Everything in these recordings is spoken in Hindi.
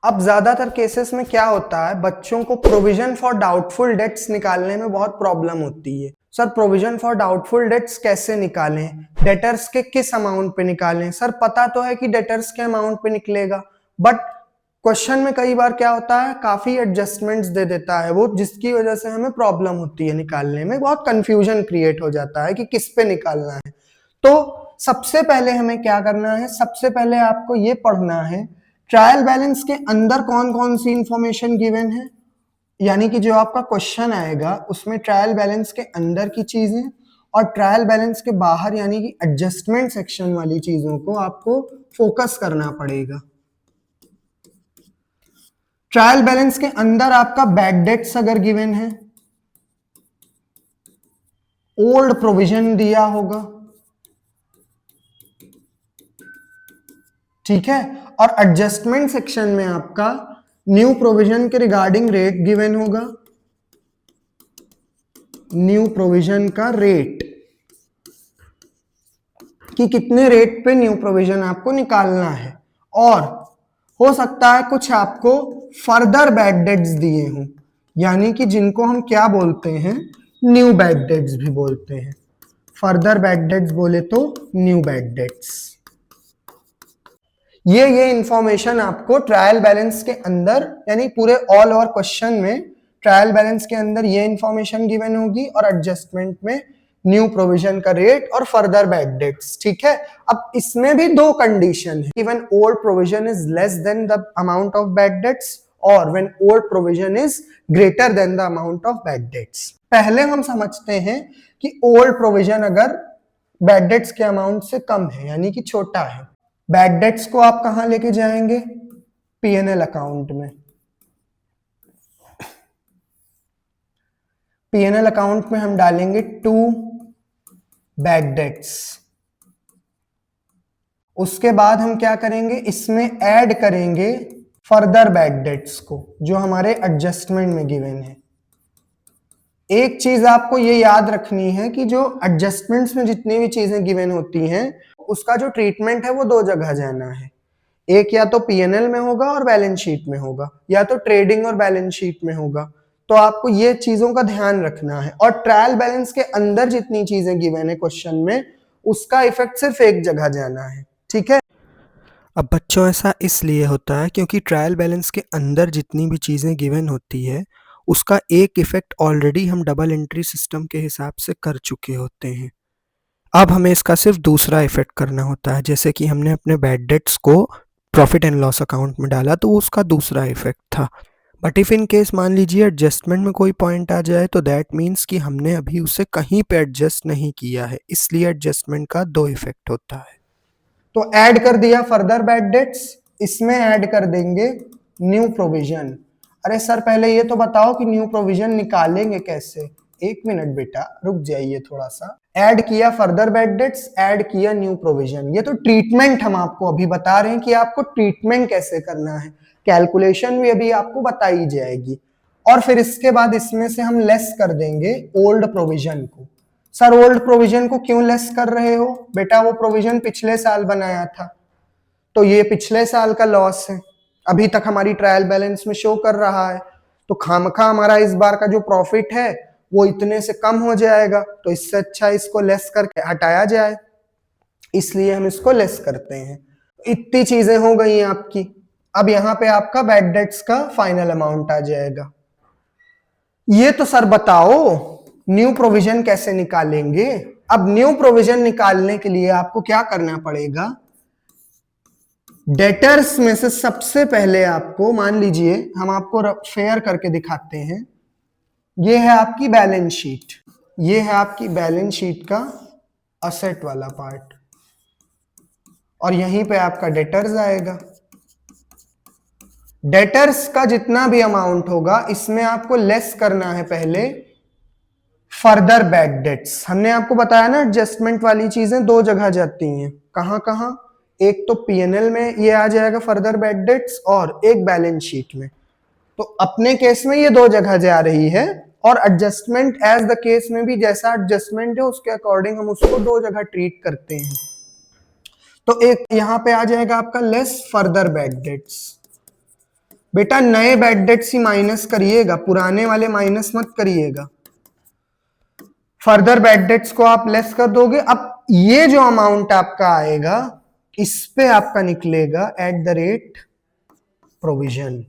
अब ज्यादातर केसेस में क्या होता है, बच्चों को प्रोविजन फॉर डाउटफुल डेट्स निकालने में बहुत प्रॉब्लम होती है। Sir provision for doubtful debts कैसे निकालें, डेटर्स के किस अमाउंट पे निकालें। सर पता तो है कि डेटर्स के अमाउंट पे निकलेगा, बट क्वेश्चन में कई बार क्या होता है, काफी एडजस्टमेंट्स दे देता है वो, जिसकी वजह से हमें प्रॉब्लम होती है निकालने में, बहुत कंफ्यूजन क्रिएट हो जाता है कि किस पे निकालना है। तो सबसे पहले हमें क्या करना है, सबसे पहले आपको ये पढ़ना है ट्रायल बैलेंस के अंदर कौन कौन सी इंफॉर्मेशन गिवन है, यानी कि जो आपका क्वेश्चन आएगा उसमें ट्रायल बैलेंस के अंदर की चीजें और ट्रायल बैलेंस के बाहर यानी कि एडजस्टमेंट सेक्शन वाली चीजों को आपको फोकस करना पड़ेगा। ट्रायल बैलेंस के अंदर आपका बैड डेट्स अगर गिवन है, ओल्ड प्रोविजन दिया होगा, ठीक है, और एडजस्टमेंट सेक्शन में आपका न्यू प्रोविजन के रिगार्डिंग रेट गिवन होगा, न्यू प्रोविजन का रेट कि कितने रेट पे न्यू प्रोविजन आपको निकालना है, और हो सकता है कुछ आपको फर्दर बैड डेट्स दिए हों, यानी कि जिनको हम क्या बोलते हैं, न्यू बैड डेट्स भी बोलते हैं। फर्दर बैड डेट्स बोले तो न्यू बैड डेट्स। ये इंफॉर्मेशन आपको ट्रायल बैलेंस के अंदर यानी पूरे ऑल ओवर क्वेश्चन में ट्रायल बैलेंस के अंदर ये इंफॉर्मेशन गिवन होगी और एडजस्टमेंट में न्यू प्रोविजन का रेट और फर्दर बैड डेट्स, ठीक है। अब इसमें भी दो कंडीशन है, when old provision is less than the amount of bad debts और when old provision is greater than the amount of bad dates. पहले हम समझते हैं कि ओल्ड प्रोविजन अगर बैड डेट्स के अमाउंट से कम है यानी कि छोटा है, बैड डेट्स को आप कहां लेके जाएंगे, पीएनएल अकाउंट में। पीएनएल अकाउंट में हम डालेंगे 2 बैड डेट्स। उसके बाद हम क्या करेंगे, इसमें ऐड करेंगे फर्दर बैड डेट्स को जो हमारे एडजस्टमेंट में गिवन है। एक चीज आपको ये याद रखनी है कि जो एडजस्टमेंट्स में जितनी भी चीजें गिवन होती हैं उसका जो ट्रीटमेंट है वो दो जगह जाना है, एक या तो पीएनएल में होगा और बैलेंस शीट में होगा, या तो ट्रेडिंग और बैलेंस शीट में होगा। तो आपको ये चीजों का ध्यान रखना है, और ट्रायल बैलेंस के अंदर जितनी चीजें गिवन है क्वेश्चन में उसका इफेक्ट सिर्फ एक जगह जाना है, ठीक है। अब बच्चों ऐसा इसलिए होता है क्योंकि ट्रायल बैलेंस के अंदर जितनी भी चीज़ें गिवन होती है उसका एक इफेक्ट ऑलरेडी हम डबल एंट्री सिस्टम के हिसाब से कर चुके होते हैं। अब हमें इसका सिर्फ दूसरा इफेक्ट करना होता है, जैसे कि हमने अपने बैड डेट्स को प्रॉफिट एंड लॉस अकाउंट में डाला तो वो उसका दूसरा इफेक्ट था। बट इफ़ इन केस मान लीजिए एडजस्टमेंट में कोई पॉइंट आ जाए तो दैट मीन्स कि हमने अभी उसे कहीं पे एडजस्ट नहीं किया है, इसलिए एडजस्टमेंट का दो इफेक्ट होता है। तो ऐड कर दिया फर्दर बैड डेट्स, इसमें ऐड कर देंगे न्यू प्रोविजन। अरे सर पहले ये तो बताओ कि न्यू प्रोविजन निकालेंगे कैसे, एक मिनट बेटा रुक जाइए थोड़ा सा। ऐड किया फर्दर बैड डेट्स, ऐड किया न्यू प्रोविजन, ये तो ट्रीटमेंट हम आपको अभी बता रहे हैं कि आपको ट्रीटमेंट कैसे करना है, कैलकुलेशन भी अभी आपको बताई जाएगी। और फिर इसके बाद इसमें से हम लेस कर देंगे ओल्ड प्रोविजन को। सर ओल्ड प्रोविजन को क्यों लेस कर रहे हो, बेटा वो प्रोविजन पिछले साल बनाया था तो ये पिछले साल का लॉस है, अभी तक हमारी ट्रायल बैलेंस में शो कर रहा है, तो खामखा हमारा इस बार का जो प्रॉफिट है वो इतने से कम हो जाएगा, तो इससे अच्छा इसको लेस करके हटाया जाए, इसलिए हम इसको लेस करते हैं। इतनी चीजें हो गई आपकी। अब यहाँ पे आपका बैड डेट्स का फाइनल अमाउंट आ जाएगा। ये तो सर बताओ न्यू प्रोविजन कैसे निकालेंगे। अब न्यू प्रोविजन निकालने के लिए आपको क्या करना पड़ेगा, डेटर्स में से सबसे पहले आपको, मान लीजिए हम आपको फेयर करके दिखाते हैं, ये है आपकी बैलेंस शीट, ये है आपकी बैलेंस शीट का असेट वाला पार्ट, और यहीं पे आपका डेटर्स आएगा। डेटर्स का जितना भी अमाउंट होगा इसमें आपको लेस करना है पहले फर्दर बैड डेट्स। हमने आपको बताया ना एडजस्टमेंट वाली चीजें दो जगह जाती हैं, कहां कहां, एक तो पीएनएल में ये आ जाएगा फर्दर बैड डेट्स और एक बैलेंस शीट में। तो अपने केस में ये दो जगह जा रही है, और एडजस्टमेंट एज द केस में भी जैसा एडजस्टमेंट है उसके अकॉर्डिंग हम उसको दो जगह ट्रीट करते हैं। तो एक यहां पे आ जाएगा आपका लेस फर्दर बैड डेट्स, बेटा नए बैड डेट्स ही माइनस करिएगा, पुराने वाले माइनस मत करिएगा। फर्दर बैड डेट्स को आप लेस कर दोगे। अब ये जो अमाउंट आपका आएगा इस पे आपका निकलेगा एट द रेट प्रोविजन।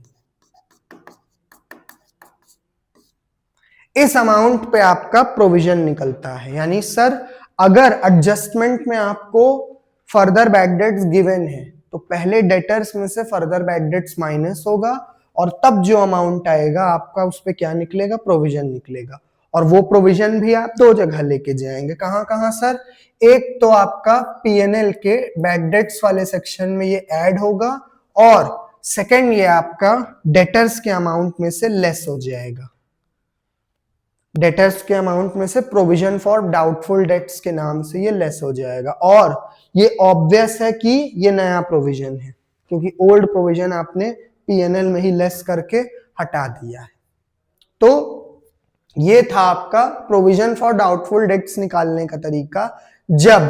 इस अमाउंट पे आपका प्रोविजन निकलता है। यानी सर अगर एडजस्टमेंट में आपको फर्दर बैड डेट्स गिवन है तो पहले डेटर्स में से फर्दर बैड डेट्स माइनस होगा और तब जो अमाउंट आएगा आपका उस पे क्या निकलेगा, प्रोविजन निकलेगा। और वो प्रोविजन भी आप दो जगह लेके जाएंगे। कहां कहां सर? एक तो आपका पीएनएल के बैड डेट्स वाले सेक्शन में ये ऐड होगा और सेकंड ये आपका डेटर्स के अमाउंट में से लेस हो जाएगा। डेटर्स के अमाउंट में से प्रोविजन फॉर डाउटफुल डेट्स के नाम से ये लेस हो जाएगा। और ये ऑब्वियस है कि ये नया प्रोविजन है क्योंकि ओल्ड प्रोविजन आपने पीएनएल में ही लेस करके हटा दिया है। तो ये था आपका प्रोविजन फॉर डाउटफुल डेट्स निकालने का तरीका, जब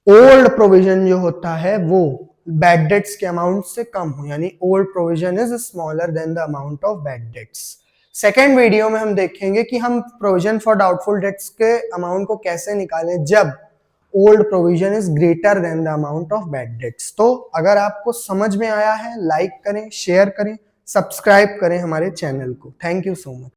ओल्ड प्रोविजन जो होता है वो बैड डेट्स के अमाउंट से कम हो, यानी old provision is smaller than the amount of bad dates. Second video में हम देखेंगे कि हम प्रोविजन फॉर डाउटफुल डेट्स के अमाउंट को कैसे निकालें जब old provision is greater than the amount of bad dates. तो अगर आपको समझ में आया है लाइक करें, शेयर करें, सब्सक्राइब करें हमारे चैनल को। Thank you so much.